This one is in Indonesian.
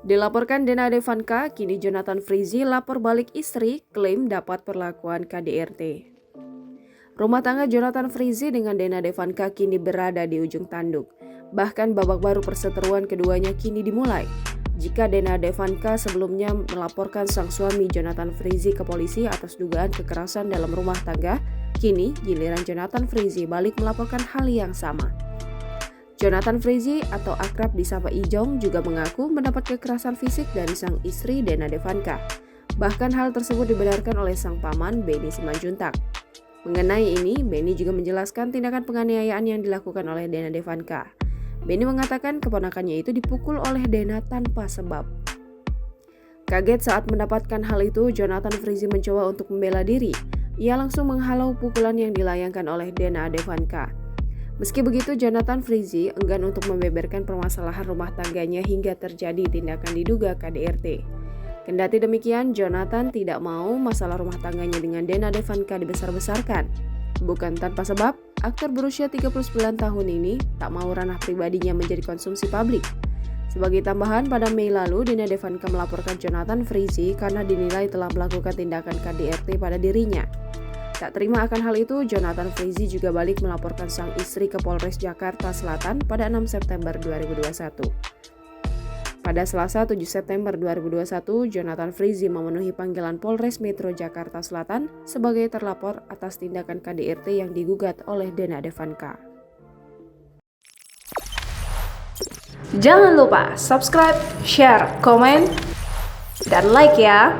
Dilaporkan Dena Devanka, kini Jonathan Frizzy lapor balik istri, klaim dapat perlakuan KDRT. Rumah tangga Jonathan Frizzy dengan Dena Devanka kini berada di ujung tanduk. Bahkan babak baru perseteruan keduanya kini dimulai. Jika Dena Devanka sebelumnya melaporkan sang suami Jonathan Frizzy ke polisi atas dugaan kekerasan dalam rumah tangga, kini giliran Jonathan Frizzy balik melaporkan hal yang sama. Jonathan Frizzy atau akrab disapa Ijong juga mengaku mendapat kekerasan fisik dari sang istri Dena Devanka. Bahkan hal tersebut dibenarkan oleh sang paman Benny Simanjuntak. Mengenai ini, Benny juga menjelaskan tindakan penganiayaan yang dilakukan oleh Dena Devanka. Benny mengatakan keponakannya itu dipukul oleh Dena tanpa sebab. Kaget saat mendapatkan hal itu, Jonathan Frizzy mencoba untuk membela diri. Ia langsung menghalau pukulan yang dilayangkan oleh Dena Devanka. Meski begitu, Jonathan Frizzy enggan untuk membeberkan permasalahan rumah tangganya hingga terjadi tindakan diduga KDRT. Kendati demikian, Jonathan tidak mau masalah rumah tangganya dengan Dena Devanka dibesar-besarkan. Bukan tanpa sebab, aktor berusia 39 tahun ini tak mau ranah pribadinya menjadi konsumsi publik. Sebagai tambahan, pada Mei lalu, Dena Devanka melaporkan Jonathan Frizzy karena dinilai telah melakukan tindakan KDRT pada dirinya. Tak terima akan hal itu, Jonathan Frizzy juga balik melaporkan sang istri ke Polres Jakarta Selatan pada 6 September 2021. Pada Selasa 7 September 2021, Jonathan Frizzy memenuhi panggilan Polres Metro Jakarta Selatan sebagai terlapor atas tindakan KDRT yang digugat oleh Dena Devanka. Jangan lupa subscribe, share, komen, dan like ya!